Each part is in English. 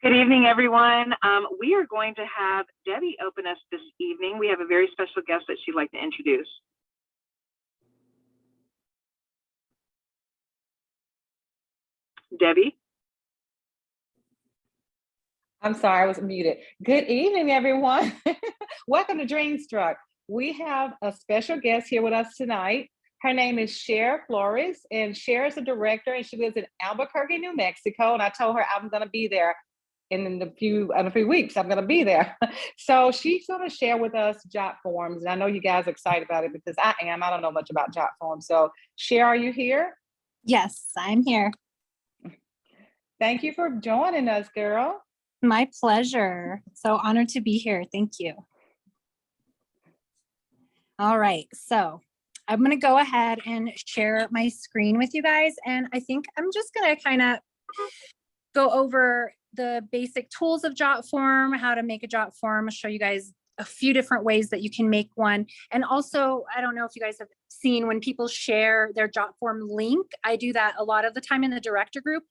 Good evening, everyone. We are going to have Debbie open us this evening. We have a very special guest that she'd like to introduce. Debbie? I'm sorry, I was muted. Good evening, everyone. Welcome to Dreamstruck. We have a special guest here with us tonight. Her name is Cher Flores, and Cher is a director, and she lives in Albuquerque, New Mexico. And I told her I'm going to be there in a few weeks. I'm going to be there. So she's going to share with us JotForms, and I know you guys are excited about it because I am. I don't know much about JotForms. So Cher, are you here? Yes, I'm here. Thank you for joining us, girl. My pleasure. So honored to be here. Thank you. All right, so I'm going to go ahead and share my screen with you guys. And I think I'm just going to kind of go over the basic tools of JotForm, how to make a JotForm, show you guys a few different ways that you can make one. And also, I don't know if you guys have seen when people share their JotForm link, I do that a lot of the time in the director group.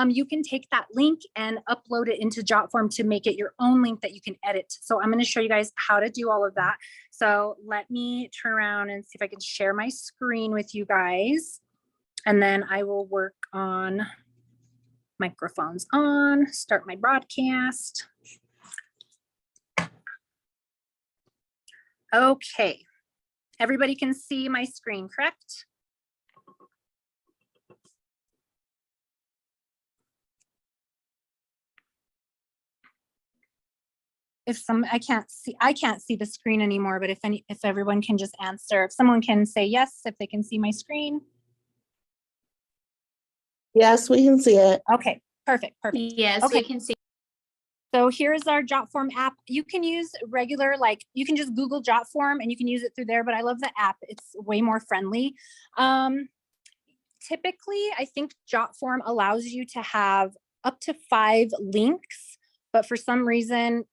You can take that link and upload it into JotForm to make it your own link that you can edit. So I'm going to show you guys how to do all of that. So let me turn around and see if I can share my screen with you guys. And then I will work on microphones on, start my broadcast. Okay, everybody can see my screen, correct? I can't see the screen anymore, but if everyone can just answer, if someone can say yes, if they can see my screen. Yes, we can see it. Okay, perfect. Yes, okay. We can see. So here's our JotForm app. You can use regular, like you can just Google JotForm and you can use it through there, but I love the app. It's way more friendly. Typically, I think JotForm allows you to have up to 5 links, but for some reason,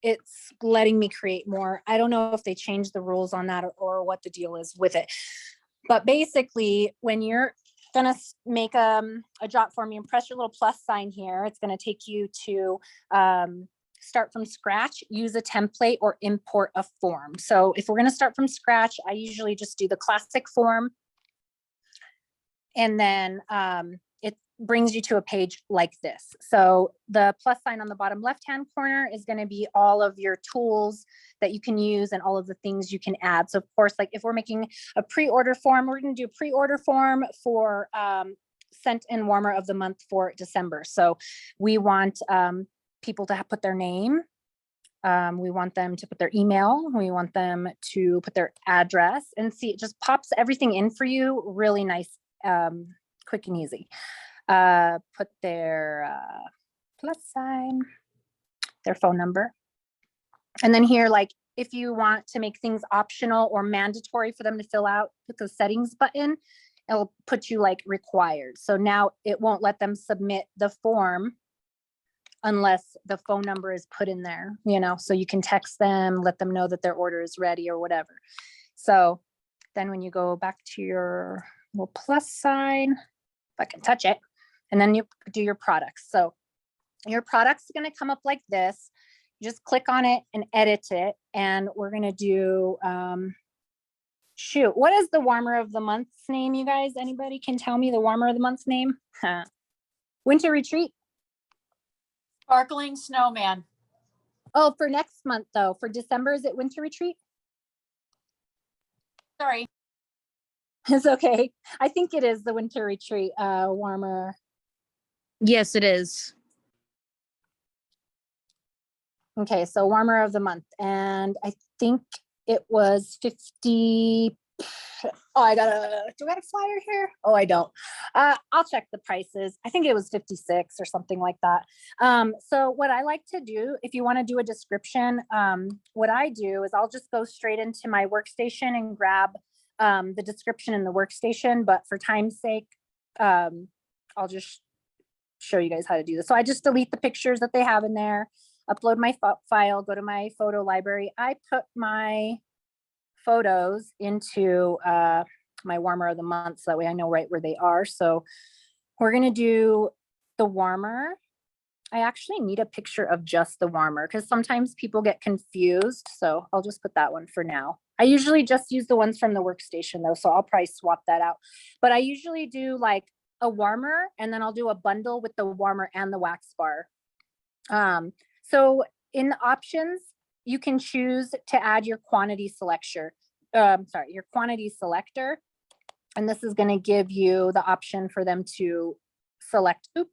it's letting me create more. I don't know if they changed the rules on that or what the deal is with it. But basically, when you're gonna make a JotForm, you press your little plus sign here. It's gonna take you to start from scratch, use a template, or import a form. So if we're gonna start from scratch, I usually just do the classic form. And then it brings you to a page like this. So the plus sign on the bottom left-hand corner is gonna be all of your tools that you can use and all of the things you can add. So of course, like if we're making a pre-order form, we're gonna do a pre-order form for sent in warmer of the month for December. So we want people to put their name. We want them to put their email. We want them to put their address, and see, it just pops everything in for you really nice, quick and easy. Put their plus sign, their phone number. And then here, like if you want to make things optional or mandatory for them to fill out, click the settings button. It'll put you like required. So now it won't let them submit the form unless the phone number is put in there, you know, so you can text them, let them know that their order is ready or whatever. So then when you go back to your little plus sign, if I can touch it, and then you do your products. So your product's going to come up like this. You just click on it and edit it. And we're going to do, shoot, what is the warmer of the month's name, you guys? Anybody can tell me the warmer of the month's name? Winter Retreat. Sparkling Snowman. Oh, for next month though, for December, is it Winter Retreat? Sorry. It's okay. I think it is the Winter Retreat, warmer. Yes, it is. Okay, so warmer of the month. And I think it was 50. Oh, do I got a flyer here? Oh, I don't. I'll check the prices. I think it was 56 or something like that. So what I like to do, if you want to do a description, what I do is I'll just go straight into my workstation and grab the description in the workstation. But for time's sake, I'll just show you guys how to do this. So I just delete the pictures that they have in there, upload my file, go to my photo library. I put my photos into my warmer of the month, so that way I know right where they are. So we're going to do the warmer I actually need a picture of just the warmer because sometimes people get confused. So I'll just put that one for now. I usually just use the ones from the workstation though, so I'll probably swap that out. But I usually do like a warmer and then I'll do a bundle with the warmer and the wax bar. So in the options, you can choose to add your quantity selector. Your quantity selector. And this is going to give you the option for them to select a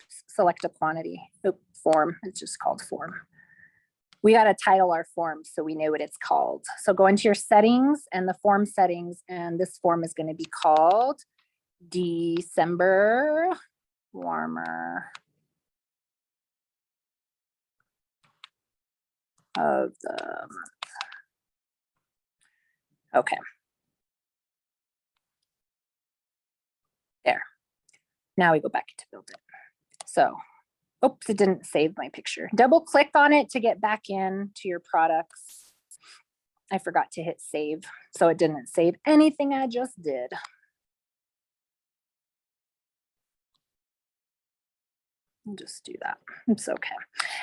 quantity. Form. It's just called form. We got to title our form so we know what it's called. So go into your settings and the form settings, and this form is going to be called December warmer of the month. Okay. There. Now we go back to build it. So, oops, it didn't save my picture. Double click on it to get back in to your products. I forgot to hit save, so it didn't save anything I just did. I'll just do that. It's okay.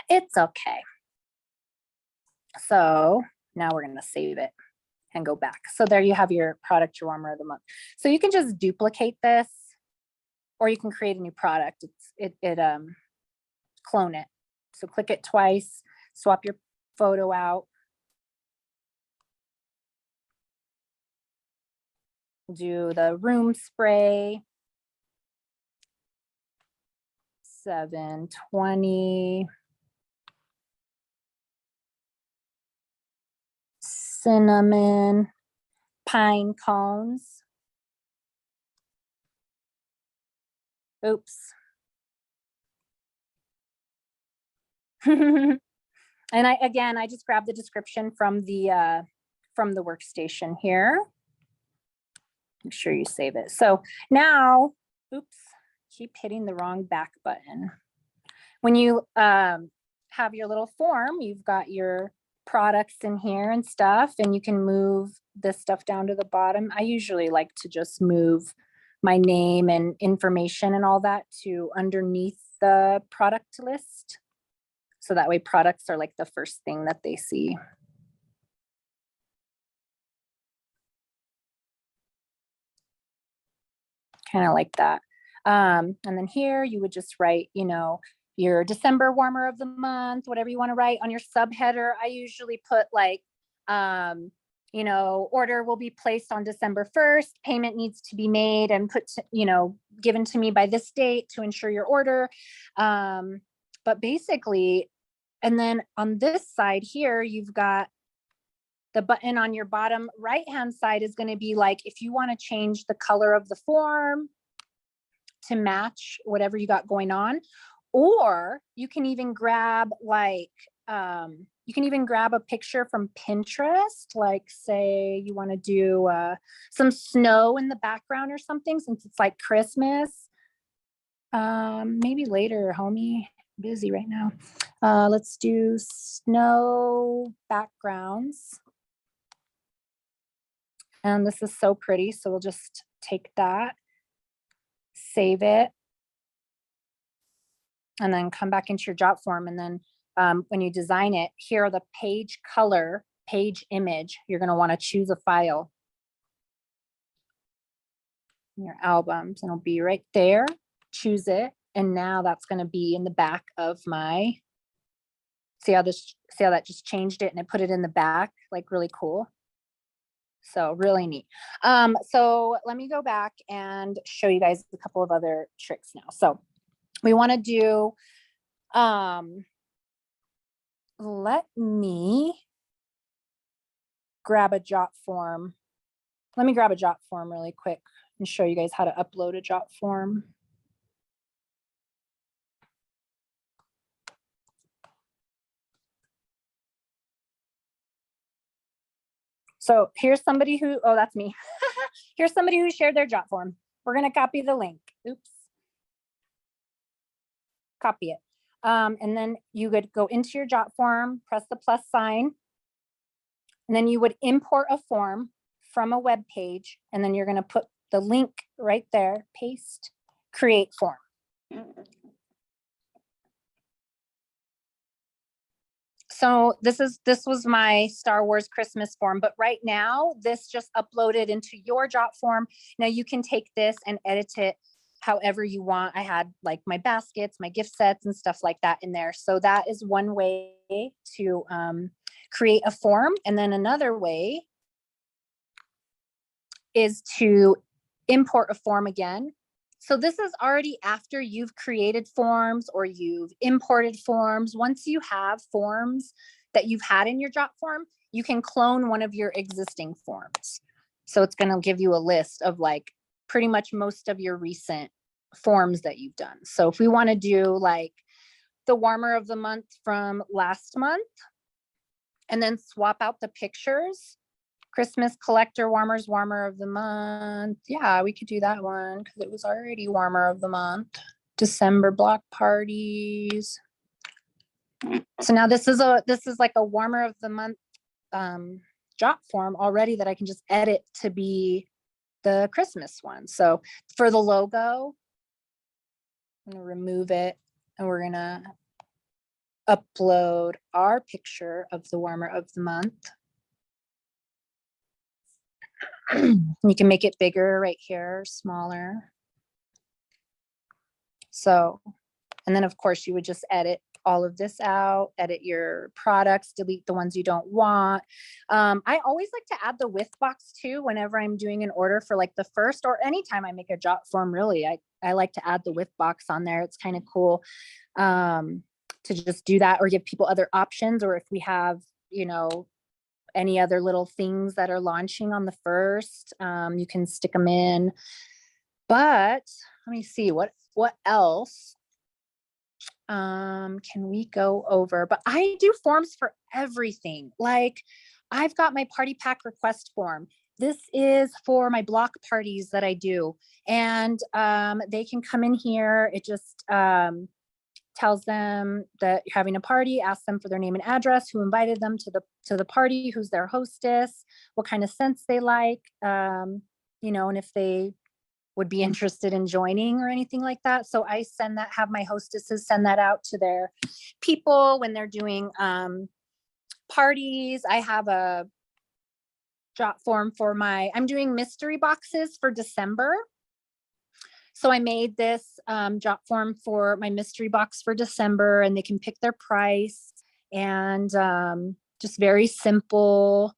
It's okay. So now we're going to save it and go back. So there you have your product, your warmer of the month. So you can just duplicate this, or you can create a new product. Clone it. So click it twice, swap your photo out. Do the room spray. 720. Cinnamon, pine cones. Oops. And I just grabbed the description from the workstation here. Make sure you save it. So now, oops, keep hitting the wrong back button. When you have your little form, you've got your products in here and stuff, and you can move this stuff down to the bottom. I usually like to just move my name and information and all that to underneath the product list. So that way products are like the first thing that they see. Kind of like that. And then here you would just write, you know, your December warmer of the month, whatever you want to write on your subheader. I usually put like, you know, order will be placed on December 1st. Payment needs to be made and put, you know, given to me by this date to ensure your order. But basically, and then on this side here, you've got the button on your bottom right-hand side is going to be like, if you want to change the color of the form to match whatever you got going on, or you can even grab like, you can even grab a picture from Pinterest, like say you want to do some snow in the background or something, since it's like Christmas. Maybe later, homie, busy right now. Let's do snow backgrounds. And this is so pretty. So we'll just take that, save it, and then come back into your JotForm. And then when you design it, here are the page color, page image. You're going to want to choose a file in your albums, and it'll be right there. Choose it. And now that's going to be in the back of my, see how that just changed it and it put it in the back, like really cool. So really neat. So let me go back and show you guys a couple of other tricks now. So we want to do, let me grab a JotForm. Let me grab a JotForm really quick and show you guys how to upload a JotForm. So here's somebody who, oh, that's me. Here's somebody who shared their JotForm. We're going to copy the link. Oops. Copy it. And then you would go into your JotForm, press the plus sign, and then you would import a form from a web page, and then you're going to put the link right there, paste, create form. So this was my Star Wars Christmas form, but right now this just uploaded into your JotForm. Now you can take this and edit it however you want. I had like my baskets, my gift sets and stuff like that in there. So that is one way to create a form. And then another way is to import a form again. So this is already after you've created forms or you've imported forms. Once you have forms that you've had in your JotForm, you can clone one of your existing forms. So it's going to give you a list of like pretty much most of your recent forms that you've done. So if we want to do like the warmer of the month from last month and then swap out the pictures, Christmas collector warmers, warmer of the month. Yeah, we could do that one because it was already warmer of the month. December block parties. So now this is like a warmer of the month JotForm already that I can just edit to be the Christmas one. So for the logo, I'm gonna remove it and we're gonna upload our picture of the warmer of the month. You can make it bigger right here, smaller. So, and then of course you would just edit all of this out, edit your products, delete the ones you don't want. I always like to add the with box too, whenever I'm doing an order for like the first or anytime I make a JotForm, really, I like to add the with box on there. It's kind of cool to just do that or give people other options. Or if we have, you know, any other little things that are launching on the first, you can stick them in. But let me see what else can we go over. But I do forms for everything. Like I've got my party pack request form. This is for my block parties that I do, and they can come in here. It just tells them that you're having a party, ask them for their name and address, who invited them to the party, who's their hostess, what kind of scents they like, you know, and if they would be interested in joining or anything like that. So I have my hostesses send that out to their people when they're doing parties. I have a JotForm for I'm doing mystery boxes for December. So I made this JotForm for my mystery box for December, and they can pick their price and just very simple.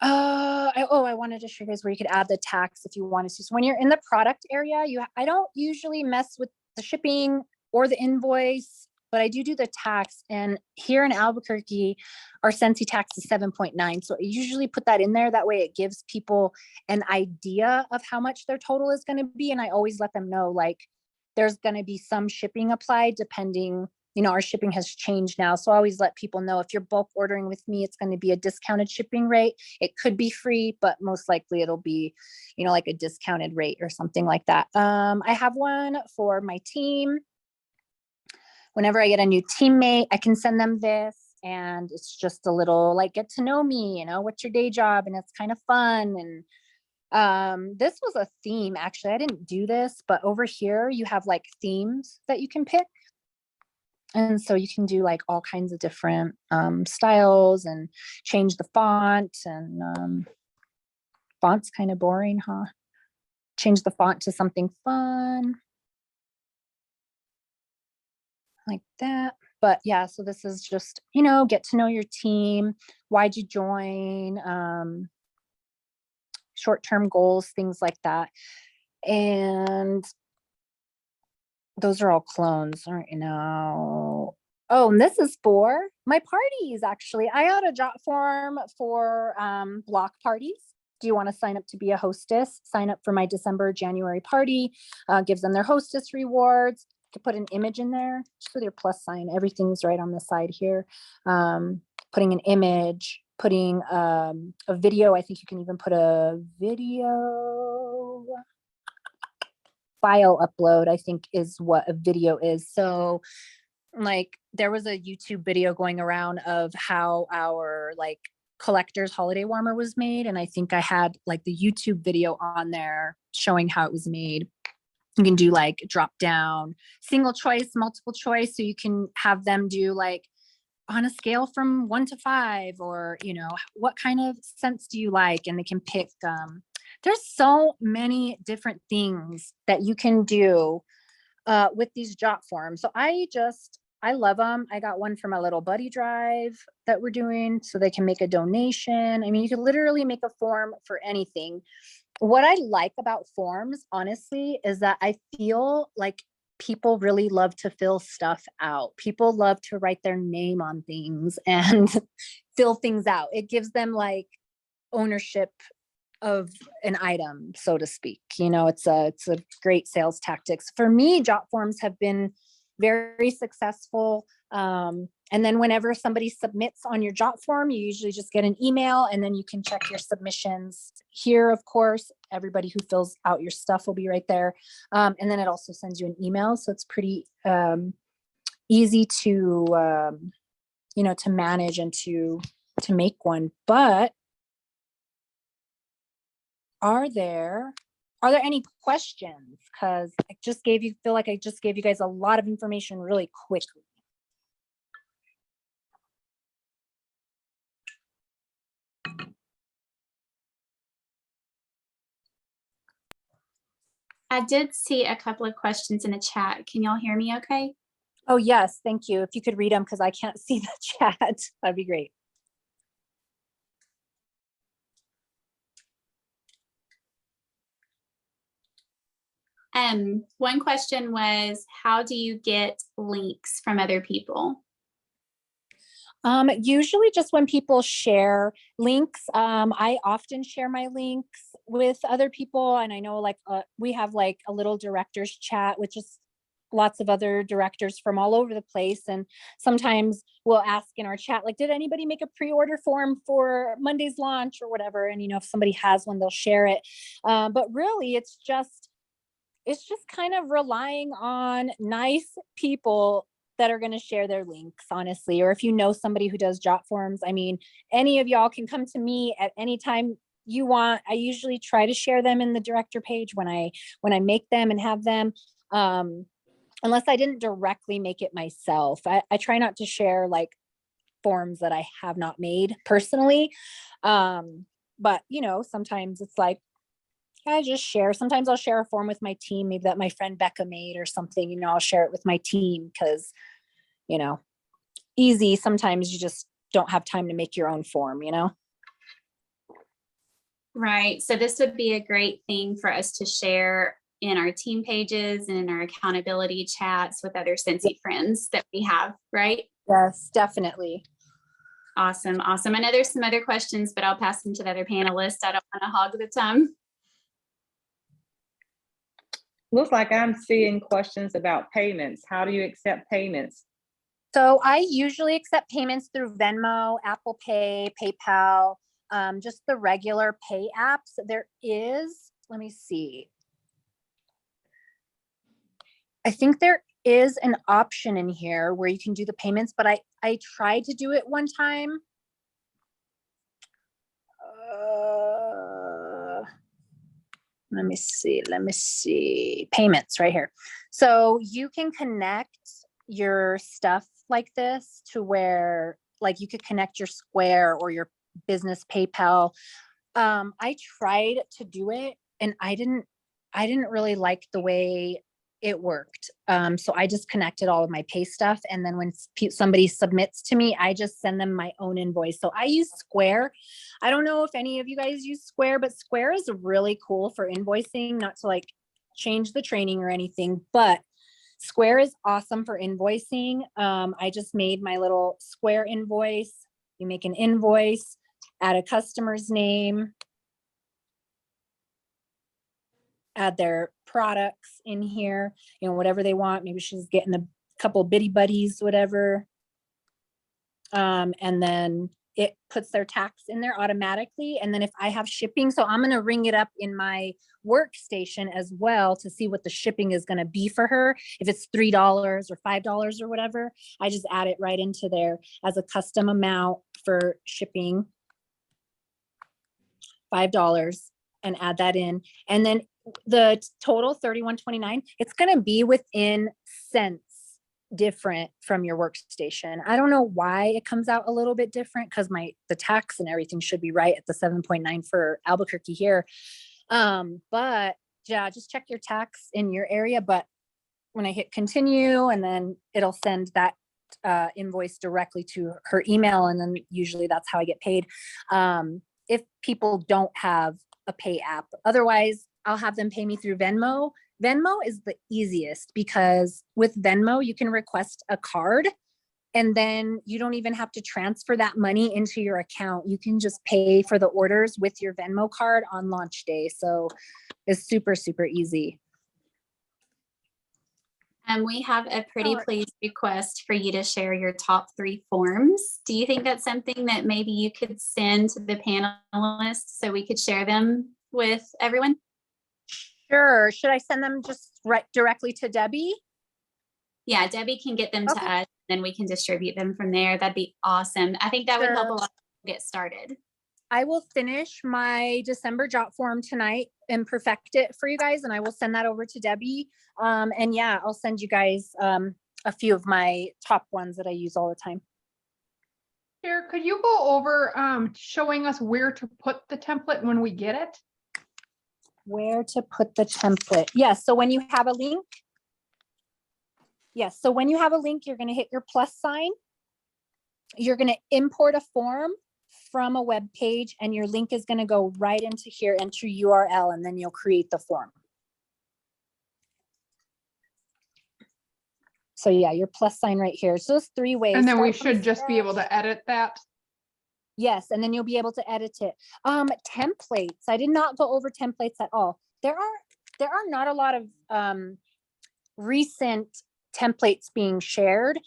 I wanted to show you guys where you could add the tax if you wanted to. So when you're in the product area, I don't usually mess with the shipping or the invoice, but I do the tax. And here in Albuquerque, our Scentsy tax is 7.9. So I usually put that in there. That way it gives people an idea of how much their total is going to be. And I always let them know, like, there's going to be some shipping applied depending, you know, our shipping has changed now. So I always let people know if you're bulk ordering with me, it's going to be a discounted shipping rate. It could be free, but most likely it'll be, you know, like a discounted rate or something like that. I have one for my team. Whenever I get a new teammate, I can send them this, and it's just a little like, get to know me, you know, what's your day job? And it's kind of fun. And this was a theme. Actually, I didn't do this, but over here you have like themes that you can pick. And so you can do like all kinds of different styles and change the font. And font's kind of boring, huh? Change the font to something fun. Like that. But yeah, so this is just, you know, get to know your team. Why'd you join? Short-term goals, things like that. And those are all clones, aren't you know? Oh, and this is for my parties, actually. I got a JotForm for block parties. Do you want to sign up to be a hostess? Sign up for my December, January party. Gives them their hostess rewards. To put an image in there just with your plus sign. Everything's right on the side here. Putting an image, putting a video. I think you can even put a video file upload, I think is what a video is. So like there was a YouTube video going around of how our like collector's holiday warmer was made. And I think I had like the YouTube video on there showing how it was made. You can do like drop down, single choice, multiple choice. So you can have them do like on a scale from 1 to 5, or, what kind of scents do you like? And they can pick, there's so many different things that you can do with these JotForms. So I love them. I got one for my little buddy drive that we're doing so they can make a donation. I mean, you could literally make a form for anything. What I like about forms, honestly, is that I feel like people really love to fill stuff out. People love to write their name on things and fill things out. It gives them like ownership of an item, so to speak. It's a great sales tactics. For me, JotForms have been very successful. And then whenever somebody submits on your JotForm, you usually just get an email, and then you can check your submissions here. Of course, everybody who fills out your stuff will be right there. And then it also sends you an email. So it's pretty easy to, to manage and to make one. But are there any questions? Because I feel like I just gave you guys a lot of information really quickly. I did see a couple of questions in the chat. Can y'all hear me okay? Oh, yes. Thank you. If you could read them, because I can't see the chat, that'd be great. One question was, how do you get links from other people? Usually just when people share links. I often share my links with other people, and I know we have like a little directors chat with just lots of other directors from all over the place. And sometimes we'll ask in our chat, like, did anybody make a pre-order form for Monday's launch or whatever? And, if somebody has one, they'll share it. But really it's just kind of relying on nice people that are going to share their links, honestly. Or if you know somebody who does JotForms, I mean, any of y'all can come to me at any time you want. I usually try to share them in the director page when I make them and have them, unless I didn't directly make it myself. I try not to share like forms that I have not made personally. But sometimes it's like, I just share. Sometimes I'll share a form with my team, maybe that my friend Becca made or something, I'll share it with my team because, easy. Sometimes you just don't have time to make your own form, Right. So this would be a great thing for us to share in our team pages and in our accountability chats with other Scentsy friends that we have, right? Yes, definitely. Awesome. Awesome. I know there's some other questions, but I'll pass them to the other panelists. I don't want to hog the time. Looks like I'm seeing questions about payments. How do you accept payments? So I usually accept payments through Venmo, Apple Pay, PayPal, just the regular pay apps. There is, let me see. I think there is an option in here where you can do the payments, but I tried to do it one time. Let me see. Payments right here. So you can connect your stuff like this to where, like, you could connect your Square or your business PayPal. I tried to do it and I didn't really like the way it worked. So I just connected all of my pay stuff. And then when somebody submits to me, I just send them my own invoice. So I use Square. I don't know if any of you guys use Square, but Square is really cool for invoicing, not to like change the training or anything, but Square is awesome for invoicing. I just made my little Square invoice. You make an invoice, add a customer's name, add their products in here, whatever they want. Maybe she's getting a couple bitty buddies, whatever. And then it puts their tax in there automatically. And then if I have shipping, so I'm going to ring it up in my workstation as well to see what the shipping is going to be for her. If it's $3 or $5 or whatever, I just add it right into there as a custom amount for shipping, $5, and add that in. And then the total $31.29, it's going to be within cents different from your workstation. I don't know why it comes out a little bit different, because the tax and everything should be right at the 7.9 for Albuquerque here. But yeah, just check your tax in your area. But when I hit continue, and then it'll send that invoice directly to her email, and then usually that's how I get paid. If people don't have a pay app, otherwise I'll have them pay me through Venmo. Venmo is the easiest, because with Venmo you can request a card, and then you don't even have to transfer that money into your account. You can just pay for the orders with your Venmo card on launch day. So it's super, super easy. And we have a pretty Sure. please request for you to share your top 3 forms. Do you think that's something that maybe you could send to the panelists so we could share them with everyone? Sure. Should I send them just directly to Debbie? Yeah, Debbie can get them to Okay. us, then we can distribute them from there. That'd be awesome. I think that would help a Sure. lot get started. I will finish my December JotForm tonight and perfect it for you guys, and I will send that over to Debbie. And yeah, I'll send you guys a few of my top ones that I use all the time. Here, could you go over showing us where to put the template when we get it? Where to put the template? Yes. So when you have a link, yes. So when you have a link, you're going to hit your plus sign. You're going to import a form from a web page, and your link is going to go right into here, enter URL, and then you'll create the form. So yeah, your plus sign right here. So those 3 ways. And then we Start from should just be able to edit that. Yes, and then you'll be able to edit it. Templates. I did not go over templates at all. There are not a lot of recent templates being shared,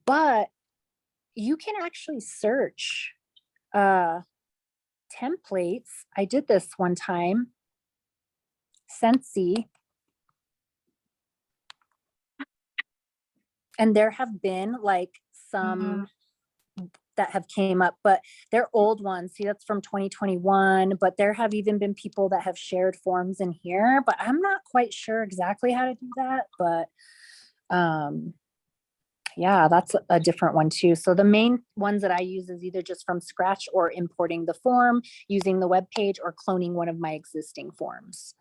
but you can actually search templates. I did this one time. Scentsy. And there have been like some that have came up, but they're old ones. See, that's from 2021, but there have even been people that have shared forms in here, but I'm not quite sure exactly how to do that. But yeah, that's a different one too. So the main ones that I use is either just from scratch or importing the form, using the web page, or cloning one of my existing forms.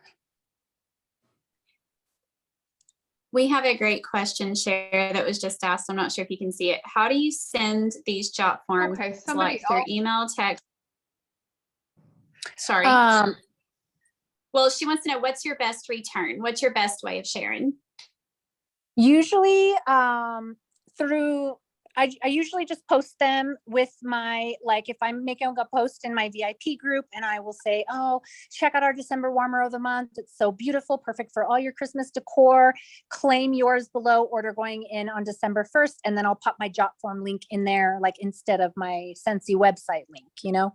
We have a great question, Cher, that was just asked. I'm not sure if you can see it. How do you send these Jot forms? Okay, somebody like through else. email, text? Sorry. Well, she wants to know, what's your best return? What's your best way of sharing? Usually through, I usually just post them with my, like if I'm making a post in my VIP group, and I will say, oh, check out our December warmer of the month. It's so beautiful, perfect for all your Christmas decor. Claim yours below, order going in on December 1st. And then I'll pop my JotForm link in there, like instead of my Scentsy website link, you know,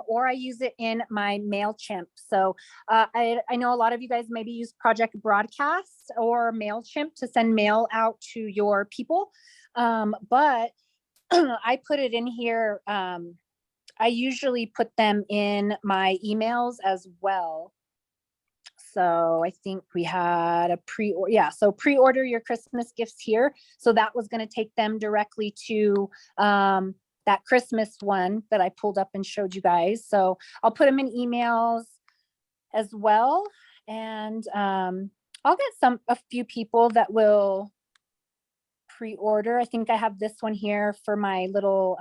or I use it in my MailChimp. So I know a lot of you guys maybe use Project Broadcast or MailChimp to send mail out to your people. But I put it in here. I usually put them in my emails as well. So I think we had a pre-order. Yeah. So pre-order your Christmas gifts here. So that was going to take them directly to, that Christmas one that I pulled up and showed you guys. So I'll put them in emails as well. And, I'll get a few people that will pre-order. I think I have this one here for my little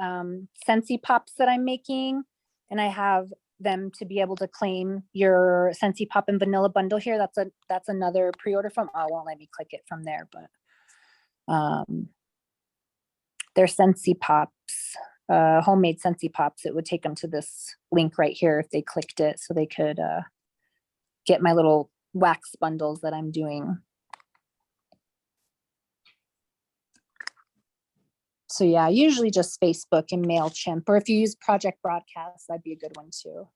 Scentsy pops that I'm making, and I have them to be able to claim your Scentsy pop and vanilla bundle here. That's another pre-order from. Oh, it won't let me click it from there, but they're Scentsy pops, homemade Scentsy pops. It would take them to this link right here if they clicked it, so they could get my little wax bundles that I'm doing. So yeah, usually just Facebook and MailChimp, or if you use Project Broadcast, that'd be a good one too.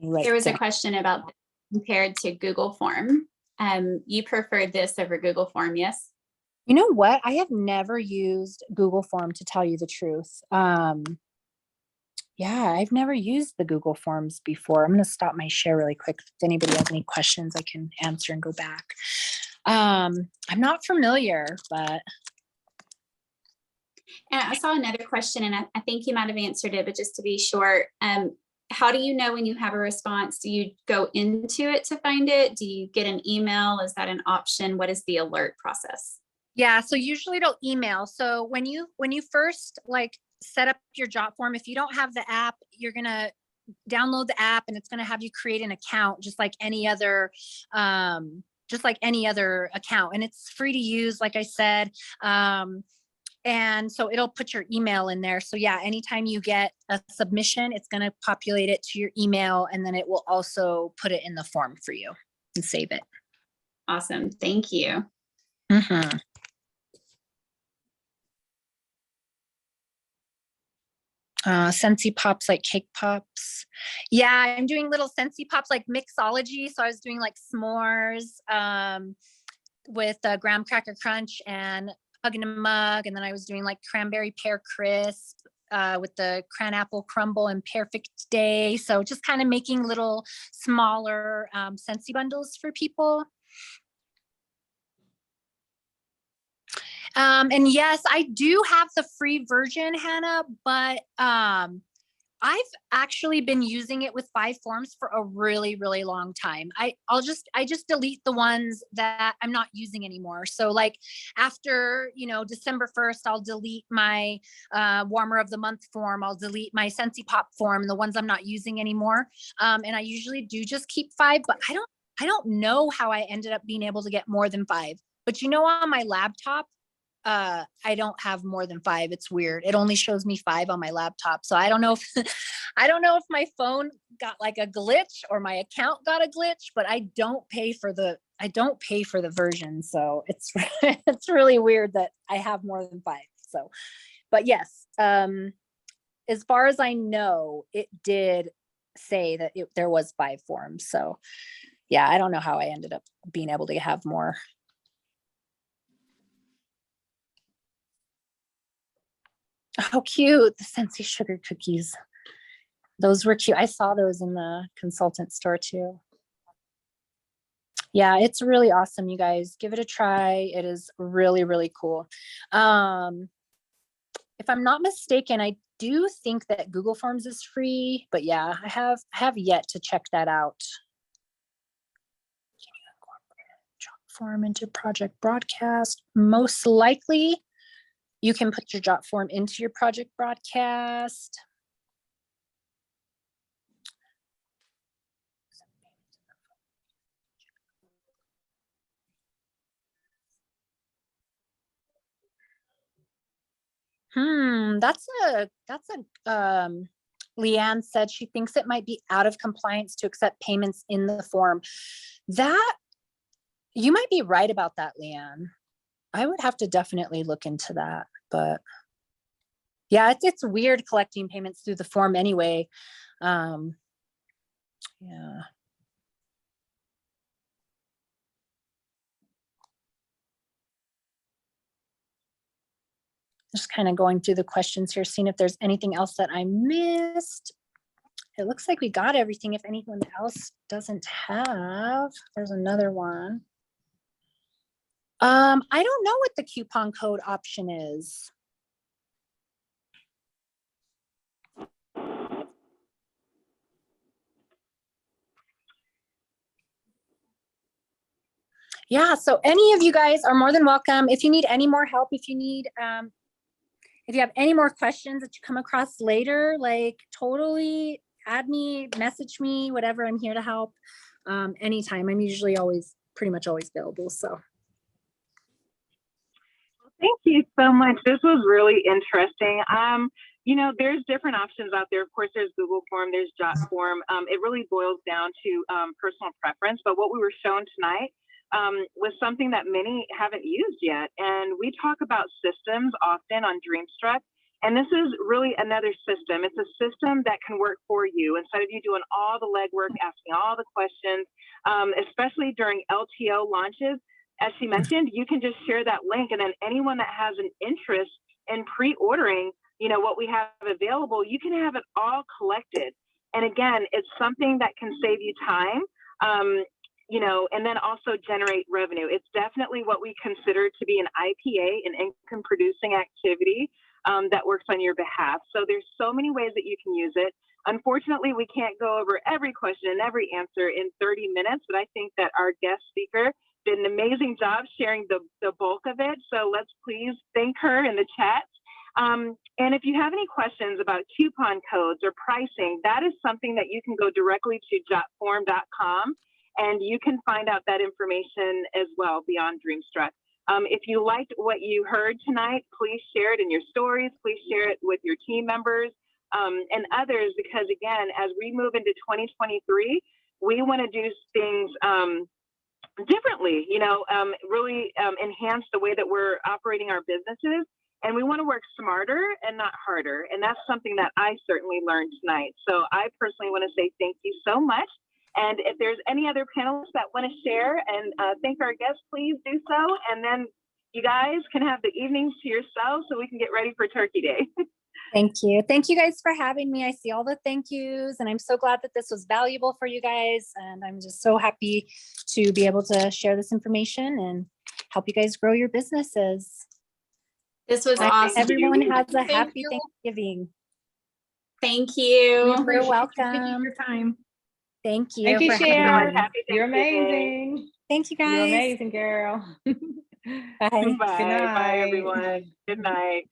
There was a question about compared to Google Form. You preferred this over Google Form, yes? You know what? I have never used Google Form, to tell you the truth. Yeah, I've never used the Google Forms before. I'm going to stop my share really quick. If anybody has any questions, I can answer and go back. I'm not familiar, but And I saw another question, and I think you might have answered it, but just to be short, how do you know when you have a response? Do you go into it to find it? Do you get an email? Is that an option? What is the alert process? yeah, so usually it'll email. So when you first like set up your JotForm, if you don't have the app, you're going to download the app and it's going to have you create an account just like any other account, and it's free to use, like I said. And so it'll put your email in there. So yeah, anytime you get a submission, it's going to populate it to your email, and then it will also put it in the form for you and save it. Awesome. Thank you. Mm-hmm. Scentsy Pops, like cake pops. Yeah, I'm doing little Scentsy Pops like mixology. So I was doing like s'mores with graham cracker crunch and Hug in a Mug. And then I was doing like cranberry pear crisp with the cran apple crumble and Perfect Day. So just kind of making little smaller Scentsy bundles for people. And yes, I do have the free version, Hannah, but I've actually been using it with 5 forms for a really, really long time. I just delete the ones that I'm not using anymore. So like after, December 1st, I'll delete my warmer of the month form. I'll delete my Scentsy Pop form and the ones I'm not using anymore. And I usually do just keep 5, but I don't know how I ended up being able to get more than 5. But on my laptop, I don't have more than 5. It's weird. It only shows me 5 on my laptop. So I don't know if I don't know if my phone got like a glitch or my account got a glitch, but I don't pay for the version. So it's it's really weird that I have more than 5. So, but yes, as far as I know, it did say that there was 5 forms. So yeah, I don't know how I ended up being able to have more. How cute, the Scentsy sugar cookies. Those were cute. I saw those in the consultant store too. Yeah, it's really awesome, you guys. Give it a try. It is really, really cool. If I'm not mistaken, I do think that Google Forms is free, but yeah, I have yet to check that out. Can you incorporate JotForm into project broadcast? Most likely. You can put your JotForm into your project broadcast. That's Leanne said she thinks it might be out of compliance to accept payments in the form. That, you might be right about that, Leanne. I would have to definitely look into that, but yeah, it's weird collecting payments through the form anyway. Yeah. Just kind of going through the questions here, seeing if there's anything else that I missed. It looks like we got everything. If anyone else doesn't have, there's another one. I don't know what the coupon code option is. Yeah, so any of you guys are more than welcome. If you need any more help, if you have any more questions that you come across later, like totally add me, message me, whatever. I'm here to help anytime. I'm usually pretty much always available. So. Thank you so much. This was really interesting. There's different options out there. Of course, there's Google Form, there's JotForm. It really boils down to personal preference. But what we were shown tonight was something that many haven't used yet. And we talk about systems often on Dreamstruck. And this is really another system. It's a system that can work for you instead of you doing all the legwork, asking all the questions, especially during LTO launches. As she mentioned, you can just share that link, and then anyone that has an interest in pre-ordering, what we have available, you can have it all collected. And again, it's something that can save you time, and then also generate revenue. It's definitely what we consider to be an IPA, an income producing activity that works on your behalf. So there's so many ways that you can use it. Unfortunately, we can't go over every question and every answer in 30 minutes, but I think that our guest speaker did an amazing job sharing the bulk of it. So let's please thank her in the chat. And if you have any questions about coupon codes or pricing, that is something that you can go directly to JotForm.com, and you can find out that information as well beyond Dreamstruck. If you liked what you heard tonight, please share it in your stories. Please share it with your team members and others, because again, as we move into 2023, we want to do things differently, really enhance the way that we're operating our businesses. And we want to work smarter and not harder. And that's something that I certainly learned tonight. So I personally want to say thank you so much. And if there's any other panelists that want to share and thank our guests, please do so. And then you guys can have the evenings to yourselves so we can get ready for Turkey Day. Thank you. Thank you guys for having me. I see all the thank yous, and I'm so glad that this was valuable for you guys. And I'm just so happy to be able to share this information and help you guys grow your businesses. This was I hope awesome. everyone has a Thank happy you. Thanksgiving. Thank We you. appreciate you taking welcome. your time. Thank you. Thank you, for having Cher. me. Happy You're Thanksgiving. amazing. Thank you You're guys. amazing, girl. Bye. Bye. Bye, night. everyone. Good night.